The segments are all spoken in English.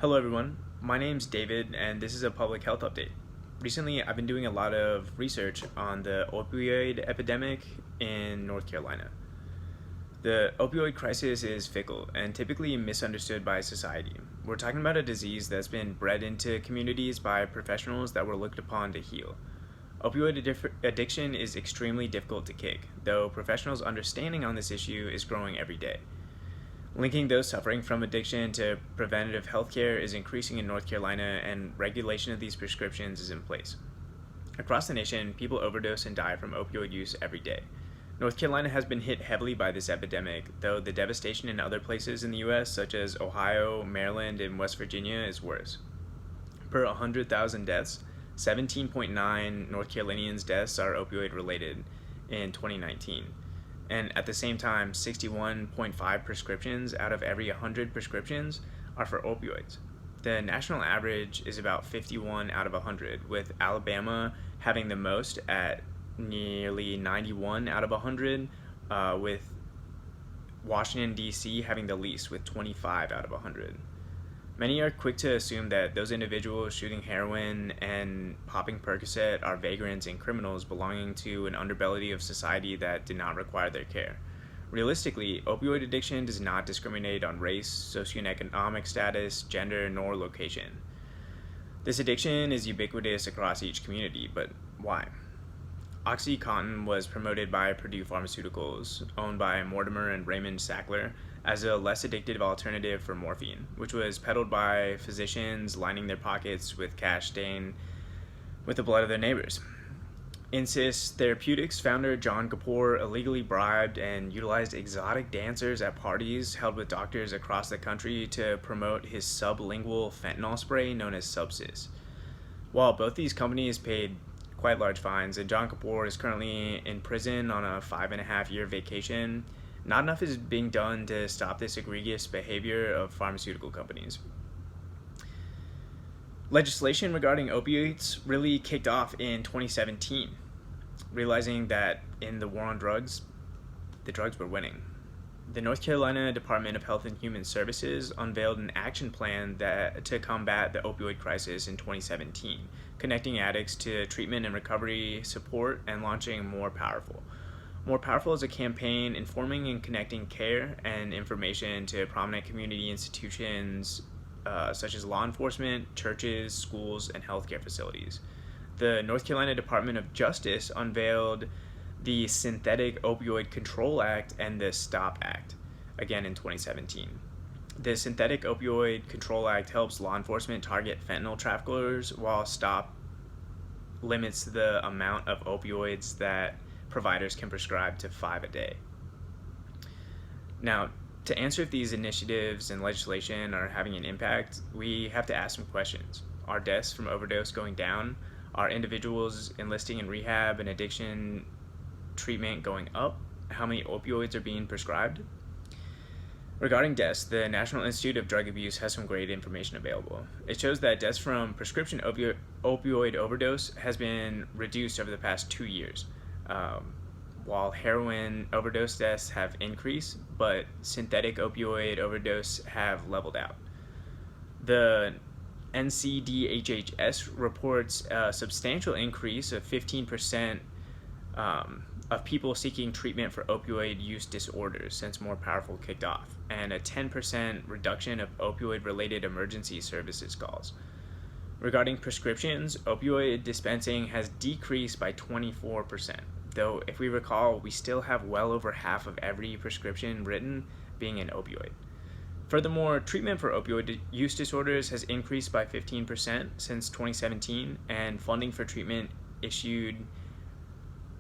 Hello everyone, my name's David and this is a public health update. Recently I've been doing a lot of research on the opioid epidemic in North Carolina. The opioid crisis is fickle and typically misunderstood by society. We're talking about a disease that's been bred into communities by professionals that were looked upon to heal. Opioid addiction is extremely difficult to kick, though professionals' understanding on this issue is growing every day. Linking those suffering from addiction to preventative healthcare is increasing in North Carolina, and regulation of these prescriptions is in place. Across the nation, people overdose and die from opioid use every day. North Carolina has been hit heavily by this epidemic, though the devastation in other places in the U.S., such as Ohio, Maryland, and West Virginia, is worse. Per 100,000 deaths, 17.9 North Carolinians' deaths are opioid related in 2019. And at the same time, 61.5 prescriptions out of every 100 prescriptions are for opioids. The national average is about 51 out of 100, with Alabama having the most at nearly 91 out of 100, with Washington, D.C. having the least with 25 out of 100. Many are quick to assume that those individuals shooting heroin and popping Percocet are vagrants and criminals belonging to an underbelly of society that did not require their care. Realistically, opioid addiction does not discriminate on race, socioeconomic status, gender, nor location. This addiction is ubiquitous across each community, but why? OxyContin was promoted by Purdue Pharmaceuticals, owned by Mortimer and Raymond Sackler, as a less addictive alternative for morphine, which was peddled by physicians lining their pockets with cash stained with the blood of their neighbors. Insys Therapeutics founder John Kapoor illegally bribed and utilized exotic dancers at parties held with doctors across the country to promote his sublingual fentanyl spray known as Subsys. While both these companies paid quite large fines, and John Kapoor is currently in prison on a 5.5-year vacation, not enough is being done to stop this egregious behavior of pharmaceutical companies. Legislation regarding opioids really kicked off in 2017, realizing that in the war on drugs, the drugs were winning. The North Carolina Department of Health and Human Services unveiled an action plan to combat the opioid crisis in 2017, connecting addicts to treatment and recovery support and launching More Powerful. More Powerful is a campaign informing and connecting care and information to prominent community institutions such as law enforcement, churches, schools, and healthcare facilities. The North Carolina Department of Justice unveiled the Synthetic Opioid Control Act and the STOP Act, again in 2017. The Synthetic Opioid Control Act helps law enforcement target fentanyl traffickers, while STOP limits the amount of opioids that providers can prescribe to 5 a day. Now, to answer if these initiatives and legislation are having an impact, we have to ask some questions. Are deaths from overdose going down? Are individuals enlisting in rehab and addiction treatment going up? How many opioids are being prescribed? Regarding deaths, the National Institute of Drug Abuse has some great information available. It shows that deaths from prescription opioid overdose has been reduced over the past 2 years. While heroin overdose deaths have increased, but synthetic opioid overdose have leveled out. The NCDHHS reports a substantial increase of 15% of people seeking treatment for opioid use disorders since More Powerful kicked off, and a 10% reduction of opioid-related emergency services calls. Regarding prescriptions, opioid dispensing has decreased by 24%. Though, if we recall, we still have well over half of every prescription written being an opioid. Furthermore, treatment for opioid use disorders has increased by 15% since 2017, and funding for treatment issued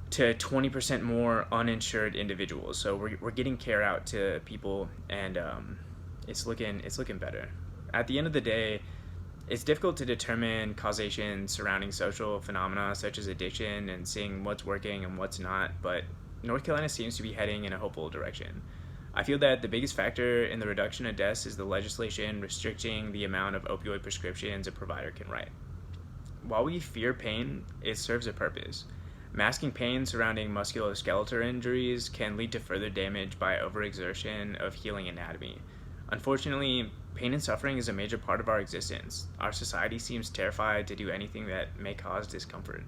to 20% more uninsured individuals. So we're getting care out to people, and it's looking better. At the end of the day, it's difficult to determine causation surrounding social phenomena such as addiction and seeing what's working and what's not, but North Carolina seems to be heading in a hopeful direction. I feel that the biggest factor in the reduction of deaths is the legislation restricting the amount of opioid prescriptions a provider can write. While we fear pain, it serves a purpose. Masking pain surrounding musculoskeletal injuries can lead to further damage by overexertion of healing anatomy. Unfortunately, Pain and suffering is a major part of our existence. Our society seems terrified to do anything that may cause discomfort.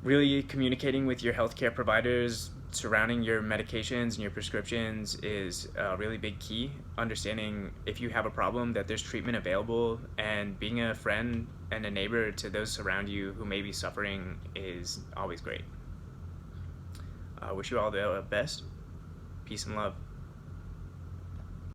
Really communicating with your healthcare providers surrounding your medications and your prescriptions is a really big key. Understanding if you have a problem that there's treatment available, and being a friend and a neighbor to those around you who may be suffering is always great. I wish you all the best. Peace and love.